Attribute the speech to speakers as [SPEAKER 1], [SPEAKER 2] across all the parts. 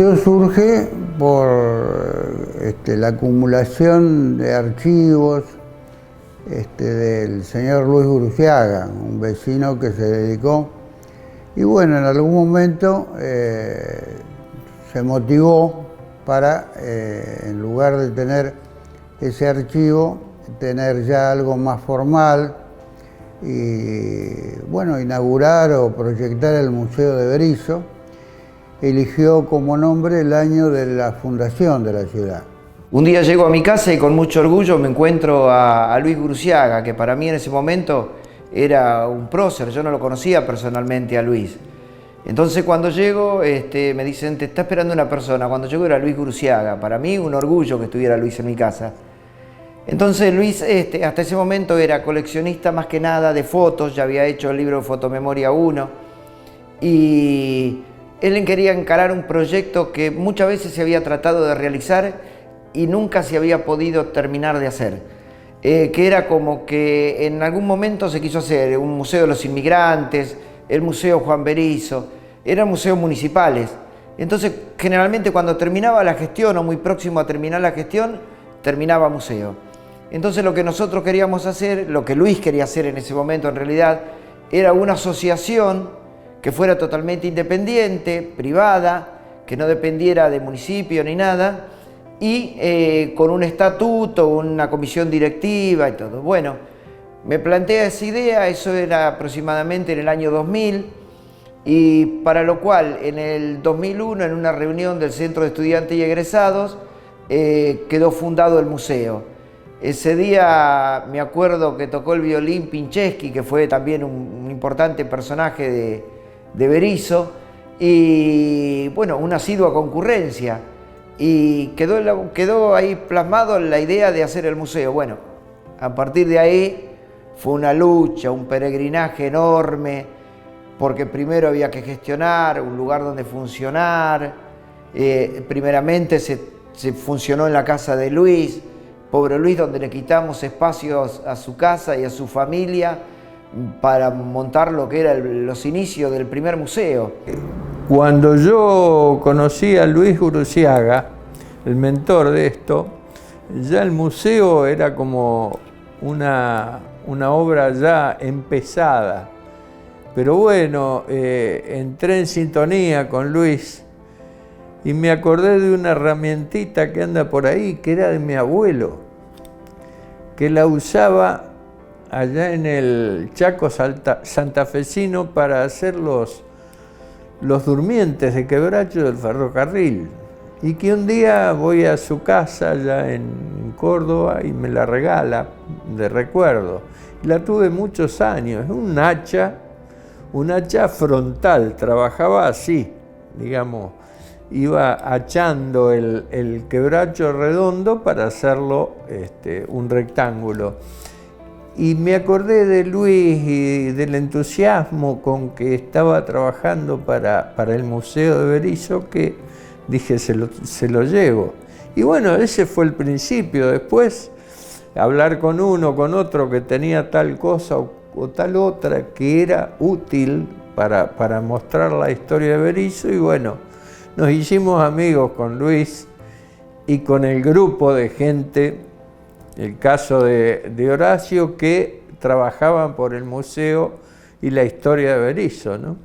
[SPEAKER 1] museo surge por la acumulación de archivos del señor Luis Guruciaga, un vecino que se dedicó, y bueno, en algún momento se motivó para, en lugar de tener ese archivo, tener ya algo más formal y, bueno, inaugurar o proyectar el Museo de Berisso. Eligió como nombre el año de la fundación de la ciudad.
[SPEAKER 2] Un día llego a mi casa y con mucho orgullo me encuentro a Luis Guruciaga, que para mí en ese momento era un prócer, yo no lo conocía personalmente a Luis. Entonces cuando llego me dicen, te está esperando una persona. Cuando llego era Luis Guruciaga, para mí un orgullo que estuviera Luis en mi casa. Entonces Luis hasta ese momento era coleccionista más que nada de fotos, ya había hecho el libro de Fotomemoria 1 y él quería encarar un proyecto que muchas veces se había tratado de realizar y nunca se había podido terminar de hacer. Que era como que en algún momento se quiso hacer un museo de los inmigrantes, el Museo Juan Berisso, eran museos municipales. Entonces, generalmente cuando terminaba la gestión o muy próximo a terminar la gestión, terminaba museo. Entonces lo que nosotros queríamos hacer, lo que Luis quería hacer en ese momento en realidad, era una asociación que fuera totalmente independiente, privada, que no dependiera de municipio ni nada, y con un estatuto, una comisión directiva y todo. Bueno, me plantea esa idea, eso era aproximadamente en el año 2000, y para lo cual en el 2001, en una reunión del Centro de Estudiantes y Egresados, quedó fundado el museo. Ese día me acuerdo que tocó el violín Pincheschi, que fue también un importante personaje de Berisso, y bueno, una asidua concurrencia, y quedó ahí plasmado la idea de hacer el museo. Bueno, a partir de ahí fue una lucha, un peregrinaje enorme, porque primero había que gestionar un lugar donde funcionar. Primeramente se funcionó en la casa de Luis, pobre Luis, donde le quitamos espacios a su casa y a su familia para montar lo que eran los inicios del primer museo.
[SPEAKER 3] Cuando yo conocí a Luis Guruciaga, el mentor de esto, ya el museo era como una obra ya empezada. Pero bueno, entré en sintonía con Luis y me acordé de una herramientita que anda por ahí, que era de mi abuelo, que la usaba allá en el Chaco santafesino para hacer los durmientes de quebracho del ferrocarril. Y que un día voy a su casa allá en Córdoba y me la regala de recuerdo. Y la tuve muchos años, un hacha frontal, trabajaba así, digamos, iba hachando el quebracho redondo para hacerlo un rectángulo. Y me acordé de Luis y del entusiasmo con que estaba trabajando para el Museo de Berisso, que dije, se lo llevo. Y bueno, ese fue el principio. Después, hablar con uno, con otro que tenía tal cosa o tal otra que era útil para mostrar la historia de Berisso, y bueno, nos hicimos amigos con Luis y con el grupo de gente, el caso de Horacio, que trabajaban por el museo y la historia de Berisso, ¿no?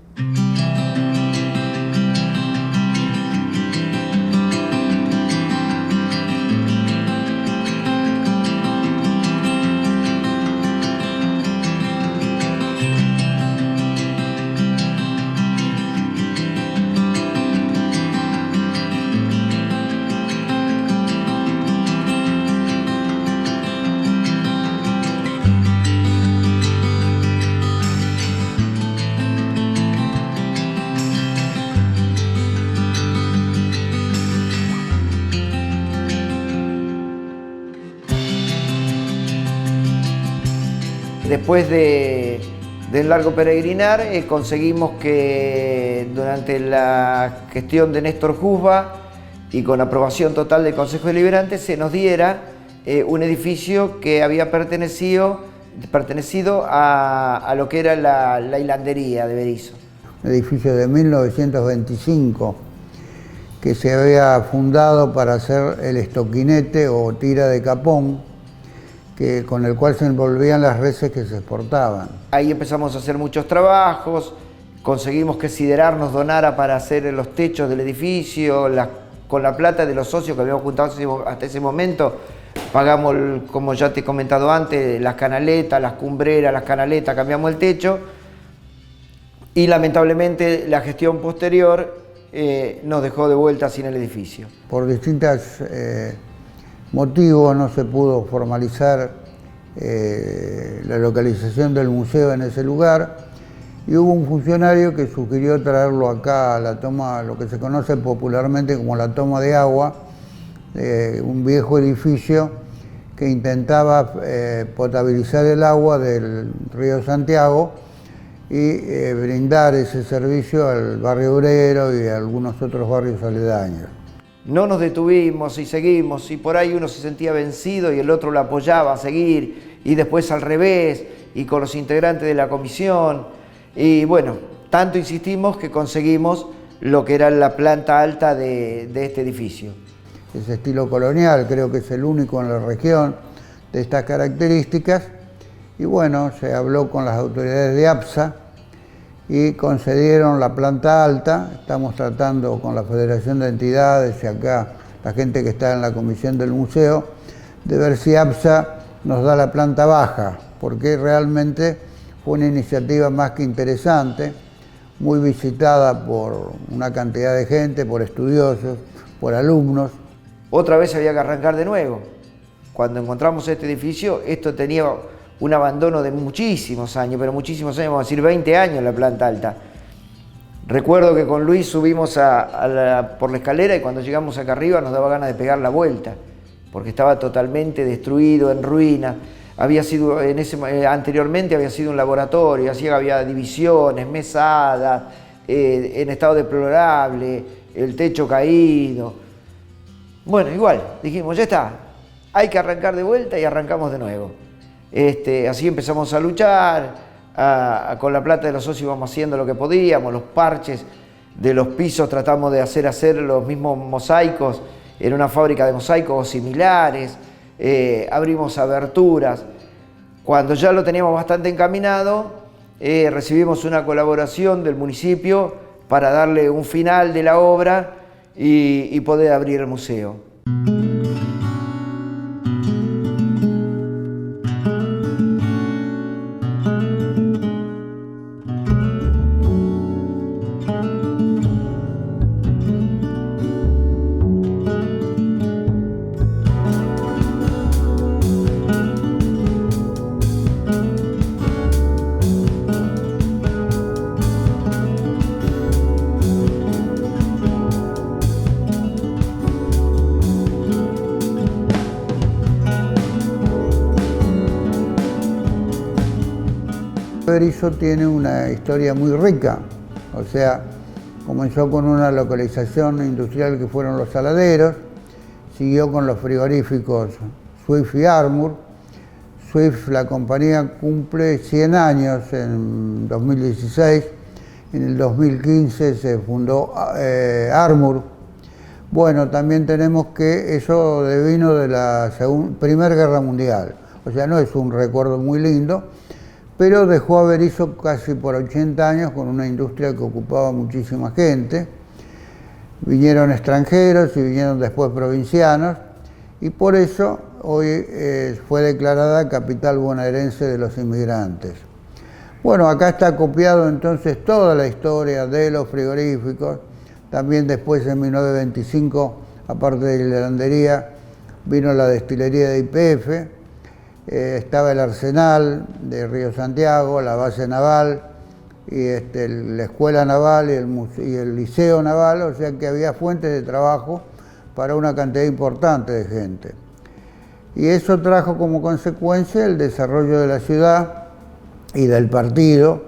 [SPEAKER 2] Después del largo peregrinar, conseguimos que durante la gestión de Néstor Jusba y con aprobación total del Consejo Deliberante se nos diera un edificio que había pertenecido a lo que era la hilandería de Berisso.
[SPEAKER 1] Un edificio de 1925 que se había fundado para hacer el estoquinete o tira de capón, con el cual se envolvían las reses que se exportaban.
[SPEAKER 2] Ahí empezamos a hacer muchos trabajos, conseguimos que Siderar nos donara para hacer los techos del edificio, con la plata de los socios que habíamos juntado hasta ese momento, pagamos, como ya te he comentado antes, las canaletas, las cumbreras, las canaletas, cambiamos el techo, y lamentablemente la gestión posterior nos dejó de vuelta sin el edificio.
[SPEAKER 1] Por distintos motivos no se pudo formalizar la localización del museo en ese lugar, y hubo un funcionario que sugirió traerlo acá a la toma, lo que se conoce popularmente como la toma de agua, un viejo edificio que intentaba potabilizar el agua del río Santiago y brindar ese servicio al barrio obrero y a algunos otros barrios aledaños.
[SPEAKER 2] No nos detuvimos y seguimos, y por ahí uno se sentía vencido y el otro lo apoyaba a seguir, y después al revés, y con los integrantes de la comisión. Y bueno, tanto insistimos que conseguimos lo que era la planta alta de este edificio.
[SPEAKER 1] Es estilo colonial, creo que es el único en la región de estas características. Y bueno, se habló con las autoridades de APSA y concedieron la planta alta. Estamos tratando con la Federación de Entidades y acá la gente que está en la comisión del museo de ver si APSA nos da la planta baja, porque realmente fue una iniciativa más que interesante, muy visitada por una cantidad de gente, por estudiosos, por alumnos.
[SPEAKER 2] Otra vez había que arrancar de nuevo. Cuando encontramos este edificio, esto tenía un abandono de muchísimos años, pero muchísimos años, vamos a decir 20 años la planta alta. Recuerdo que con Luis subimos por la escalera y cuando llegamos acá arriba nos daba ganas de pegar la vuelta, porque estaba totalmente destruido, en ruinas. Había sido, anteriormente había sido un laboratorio, así había divisiones, mesadas, en estado deplorable, el techo caído. Bueno, igual, dijimos, ya está, hay que arrancar de vuelta y arrancamos de nuevo. Así empezamos a luchar, con la plata de los socios íbamos haciendo lo que podíamos, los parches de los pisos tratamos de hacer los mismos mosaicos en una fábrica de mosaicos similares, abrimos aberturas. Cuando ya lo teníamos bastante encaminado, recibimos una colaboración del municipio para darle un final de la obra y poder abrir el museo.
[SPEAKER 1] Berisso tiene una historia muy rica, o sea, comenzó con una localización industrial que fueron los saladeros, siguió con los frigoríficos Swift y Armour. Swift, la compañía, cumple 100 años en 2016, en el 2015 se fundó Armour. Bueno, también tenemos que eso devino de la Primera Guerra Mundial, o sea, no es un recuerdo muy lindo, pero dejó a Berisso casi por 80 años con una industria que ocupaba muchísima gente. Vinieron extranjeros y vinieron después provincianos, y por eso hoy fue declarada capital bonaerense de los inmigrantes. Bueno, acá está copiado entonces toda la historia de los frigoríficos. También después en 1925, aparte de la helandería, vino la destilería de YPF. Estaba el Arsenal de Río Santiago, la base naval, y la escuela naval y el liceo naval, o sea que había fuentes de trabajo para una cantidad importante de gente. Y eso trajo como consecuencia el desarrollo de la ciudad y del partido.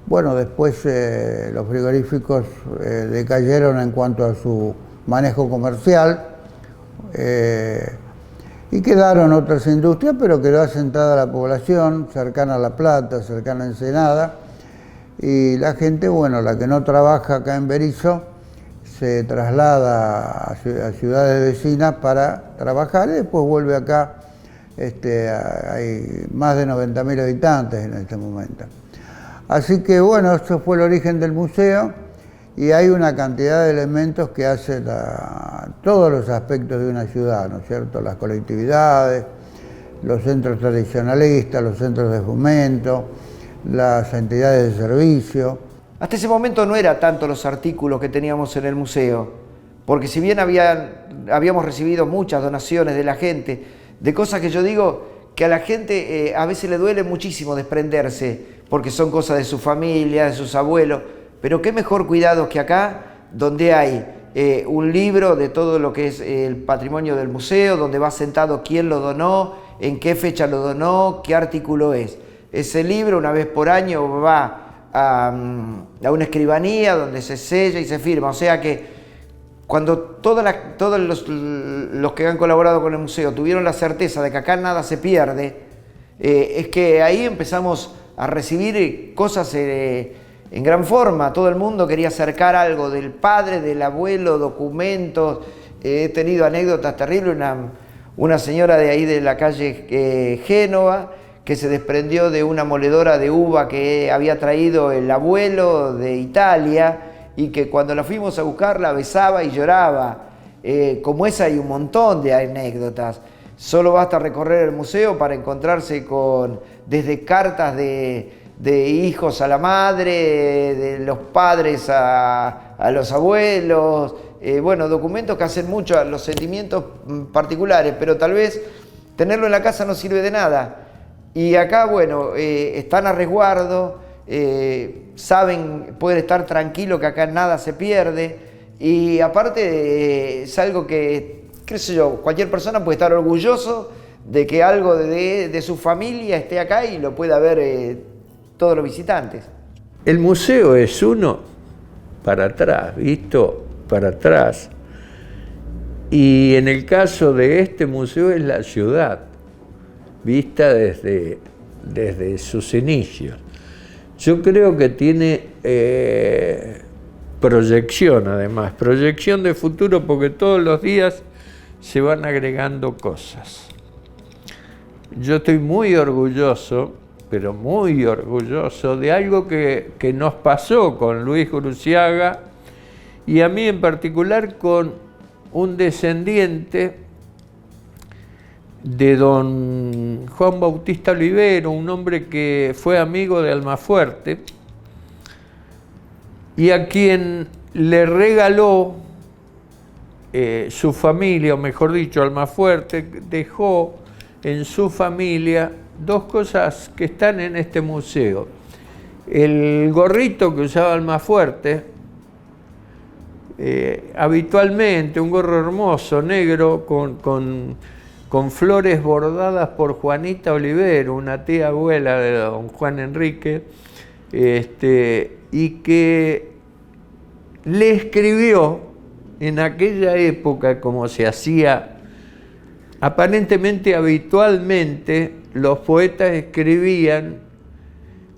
[SPEAKER 1] Bueno, después los frigoríficos decayeron en cuanto a su manejo comercial, y quedaron otras industrias, pero quedó asentada la población, cercana a La Plata, cercana a Ensenada, y la gente, bueno, la que no trabaja acá en Berisso, se traslada a ciudades vecinas para trabajar y después vuelve acá. Hay más de 90.000 habitantes en este momento. Así que bueno, eso fue el origen del museo y hay una cantidad de elementos que hacen todos los aspectos de una ciudad, ¿no es cierto? Las colectividades, los centros tradicionalistas, los centros de fomento, las entidades de servicio.
[SPEAKER 2] Hasta ese momento no era tanto los artículos que teníamos en el museo, porque si bien habíamos recibido muchas donaciones de la gente, de cosas que yo digo que a la gente a veces le duele muchísimo desprenderse, porque son cosas de su familia, de sus abuelos, pero qué mejor cuidado que acá, donde hay un libro de todo lo que es el patrimonio del museo, donde va sentado quién lo donó, en qué fecha lo donó, qué artículo es. Ese libro una vez por año va a una escribanía donde se sella y se firma, o sea que cuando todos los que han colaborado con el museo tuvieron la certeza de que acá nada se pierde, es que ahí empezamos a recibir cosas en gran forma. Todo el mundo quería acercar algo del padre, del abuelo, documentos. He tenido anécdotas terribles. Una señora de ahí de la calle Génova que se desprendió de una moledora de uva que había traído el abuelo de Italia, y que cuando la fuimos a buscar la besaba y lloraba. Como esa hay un montón de anécdotas. Solo basta recorrer el museo para encontrarse con desde cartas de hijos a la madre, de los padres a los abuelos, bueno, documentos que hacen mucho a los sentimientos particulares, pero tal vez tenerlo en la casa no sirve de nada. Y acá, bueno, están a resguardo. Pueden estar tranquilos que acá nada se pierde, y aparte es algo que, qué sé yo, cualquier persona puede estar orgulloso de que algo de su familia esté acá y lo pueda ver todos los visitantes.
[SPEAKER 3] El museo es uno para atrás, visto para atrás, y en el caso de este museo es la ciudad, vista desde sus inicios. Yo creo que tiene proyección, además, proyección de futuro, porque todos los días se van agregando cosas. Yo estoy muy orgulloso, pero muy orgulloso, de algo que nos pasó con Luis Guruziaga, y a mí en particular con un descendiente de don Juan Bautista Olivero, un hombre que fue amigo de Almafuerte y a quien le regaló su familia, o mejor dicho, Almafuerte dejó en su familia dos cosas que están en este museo. El gorrito que usaba Almafuerte, habitualmente un gorro hermoso, negro, con flores bordadas por Juanita Olivero, una tía abuela de don Juan Enrique, y que le escribió en aquella época, como se hacía aparentemente habitualmente, los poetas escribían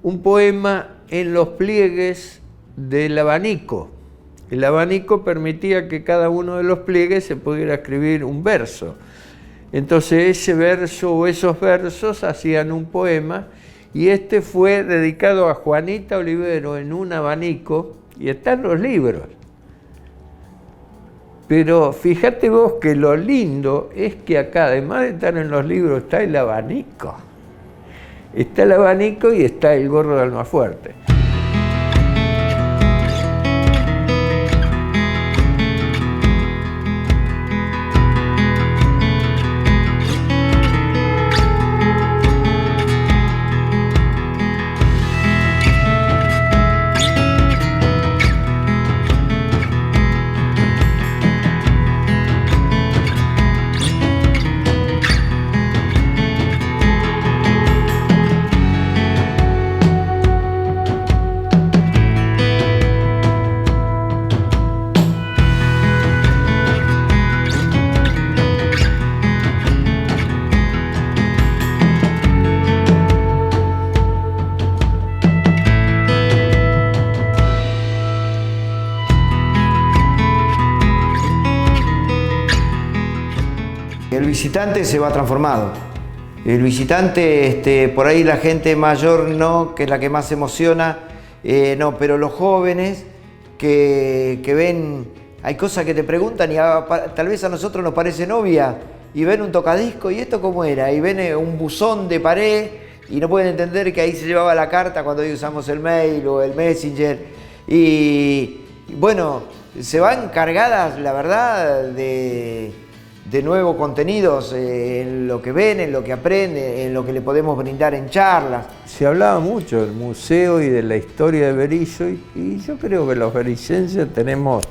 [SPEAKER 3] un poema en los pliegues del abanico. El abanico permitía que cada uno de los pliegues se pudiera escribir un verso. Entonces ese verso o esos versos hacían un poema, y este fue dedicado a Juanita Olivero en un abanico, y están los libros. Pero fíjate vos que lo lindo es que acá, además de estar en los libros, está el abanico. Está el abanico y está el gorro de Almafuerte.
[SPEAKER 2] el visitante se va transformado. El visitante, por ahí la gente mayor no, que es la que más se emociona, no, pero los jóvenes que ven, hay cosas que te preguntan y tal vez a nosotros nos parece obvia, y ven un tocadisco, ¿y esto cómo era? Y ven un buzón de pared y no pueden entender que ahí se llevaba la carta cuando hoy usamos el mail o el Messenger. Y bueno, se van cargadas, la verdad, de nuevos contenidos en lo que ven, en lo que aprenden, en lo que le podemos brindar en charlas.
[SPEAKER 3] Se hablaba mucho del museo y de la historia de Berisso y yo creo que los bericenses tenemos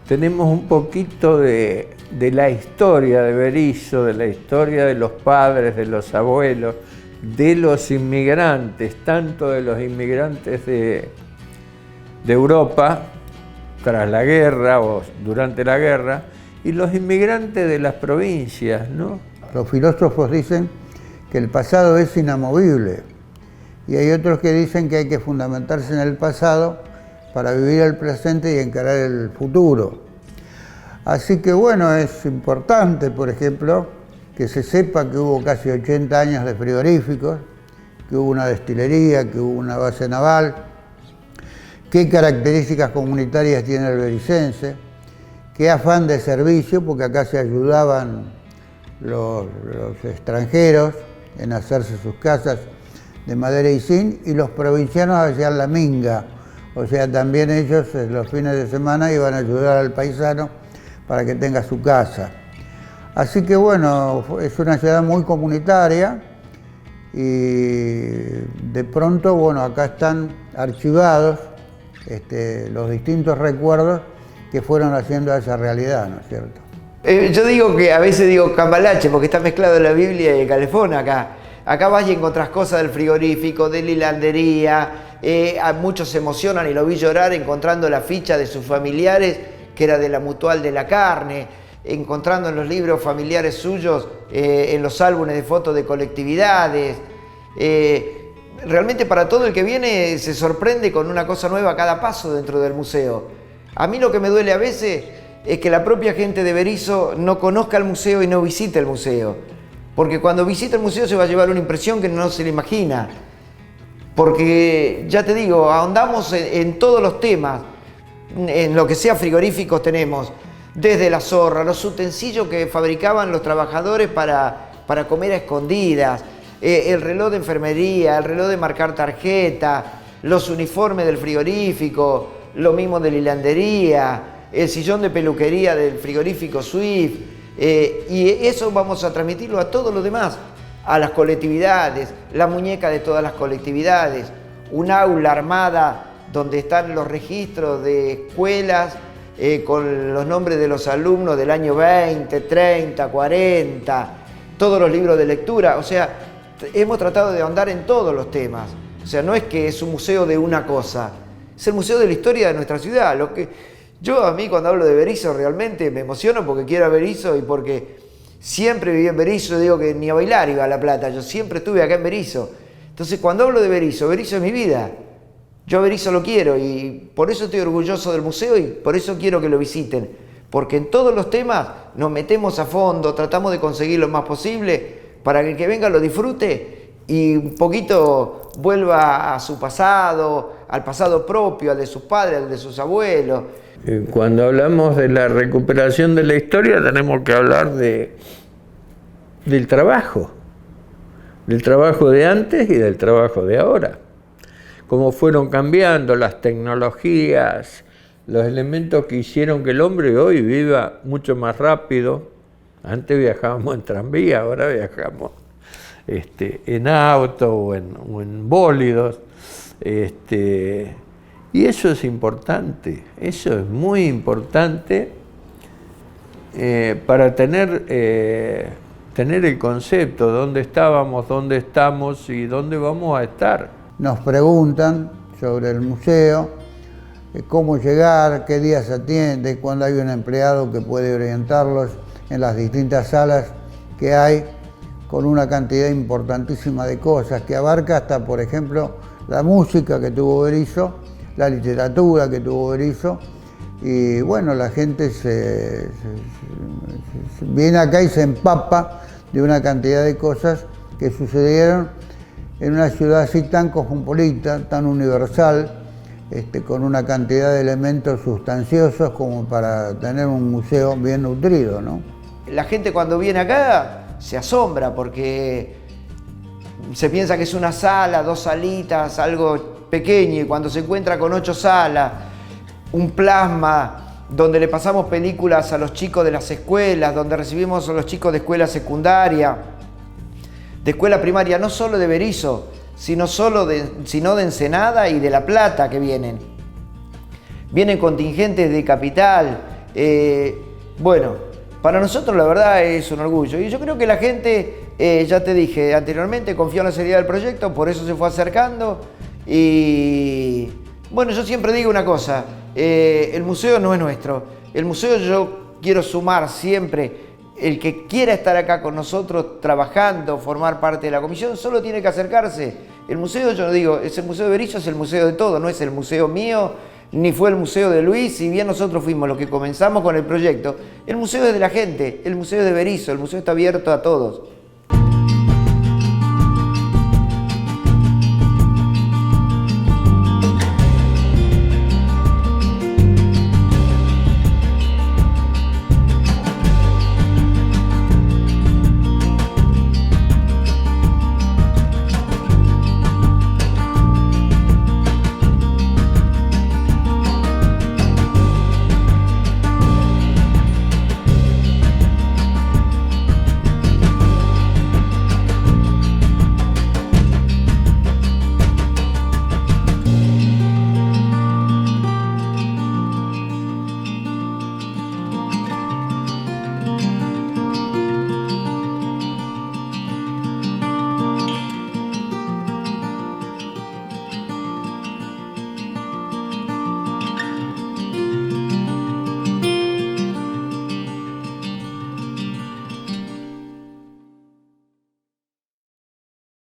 [SPEAKER 3] un poquito de la historia de Berisso, de la historia de los padres, de los abuelos, de los inmigrantes, tanto de los inmigrantes de Europa tras la guerra o durante la guerra, y los inmigrantes de las provincias, ¿no?
[SPEAKER 1] Los filósofos dicen que el pasado es inamovible y hay otros que dicen que hay que fundamentarse en el pasado para vivir el presente y encarar el futuro. Así que bueno, es importante, por ejemplo, que se sepa que hubo casi 80 años de frigoríficos, que hubo una destilería, que hubo una base naval, qué características comunitarias tiene el bericense, qué afán de servicio, porque acá se ayudaban los extranjeros en hacerse sus casas de madera y zinc, y los provincianos hacían la minga, o sea, también ellos los fines de semana iban a ayudar al paisano para que tenga su casa. Así que bueno, es una ciudad muy comunitaria y de pronto, bueno, acá están archivados los distintos recuerdos que fueron haciendo a esa realidad, ¿no es cierto?
[SPEAKER 2] Yo digo que a veces digo cambalache porque está mezclado la Biblia y el calefón acá. Acá vas y encontrás cosas del frigorífico, de la hilandería, muchos se emocionan y lo vi llorar encontrando la ficha de sus familiares que era de la Mutual de la Carne, encontrando en los libros familiares suyos, en los álbumes de fotos de colectividades. Realmente para todo el que viene se sorprende con una cosa nueva a cada paso dentro del museo. A mí lo que me duele a veces es que la propia gente de Berisso no conozca el museo y no visite el museo. Porque cuando visite el museo se va a llevar una impresión que no se le imagina. Porque, ya te digo, ahondamos en todos los temas. En lo que sea frigoríficos tenemos, desde la zorra, los utensilios que fabricaban los trabajadores para comer a escondidas, el reloj de enfermería, el reloj de marcar tarjeta, los uniformes del frigorífico, lo mismo de la hilandería, el sillón de peluquería del frigorífico Swift, y eso vamos a transmitirlo a todos los demás, a las colectividades, la muñeca de todas las colectividades, un aula armada donde están los registros de escuelas con los nombres de los alumnos del año 20, 30, 40, todos los libros de lectura. O sea, hemos tratado de ahondar en todos los temas. O sea, no es que es un museo de una cosa, es el museo de la historia de nuestra ciudad. Yo a mí cuando hablo de Berisso realmente me emociono porque quiero a Berisso y porque siempre viví en Berisso. Digo que ni a bailar iba a La Plata, yo siempre estuve acá en Berisso. Entonces cuando hablo de Berisso, Berisso es mi vida. Yo a Berisso lo quiero y por eso estoy orgulloso del museo y por eso quiero que lo visiten. Porque en todos los temas nos metemos a fondo, tratamos de conseguir lo más posible para que el que venga lo disfrute y un poquito vuelva a su pasado, al pasado propio, al de sus padres, al de sus abuelos.
[SPEAKER 3] Cuando hablamos de la recuperación de la historia tenemos que hablar del trabajo de antes y del trabajo de ahora. Cómo fueron cambiando las tecnologías, los elementos que hicieron que el hombre hoy viva mucho más rápido. Antes viajábamos en tranvía, ahora viajamos en auto o en bólidos. Y eso es importante, eso es muy importante para tener el concepto de dónde estábamos, dónde estamos y dónde vamos a estar.
[SPEAKER 1] Nos preguntan sobre el museo, cómo llegar, qué días atiende, cuándo hay un empleado que puede orientarlos en las distintas salas que hay, con una cantidad importantísima de cosas que abarca hasta, por ejemplo, la música que tuvo Berisso, la literatura que tuvo Berisso, y bueno, la gente viene acá y se empapa de una cantidad de cosas que sucedieron en una ciudad así tan cosmopolita, tan universal, con una cantidad de elementos sustanciosos como para tener un museo bien nutrido, ¿no?
[SPEAKER 2] La gente cuando viene acá se asombra porque se piensa que es una sala, 2 salitas, algo pequeño, y cuando se encuentra con 8 salas, un plasma donde le pasamos películas a los chicos de las escuelas, donde recibimos a los chicos de escuela secundaria, de escuela primaria, no solo de Berisso, sino de Ensenada y de La Plata que vienen. Vienen contingentes de Capital. Bueno, para nosotros la verdad es un orgullo. Y yo creo que la gente, ya te dije anteriormente, confió en la seriedad del proyecto, por eso se fue acercando. Y bueno, yo siempre digo una cosa, el museo no es nuestro. El museo, yo quiero sumar siempre, el que quiera estar acá con nosotros trabajando, formar parte de la comisión, solo tiene que acercarse. El museo, yo digo, es el museo de Berisso, es el museo de todo, no es el museo mío, ni fue el museo de Luis, si bien nosotros fuimos los que comenzamos con el proyecto. El museo es de la gente, el museo es de Berisso, el museo está abierto a todos.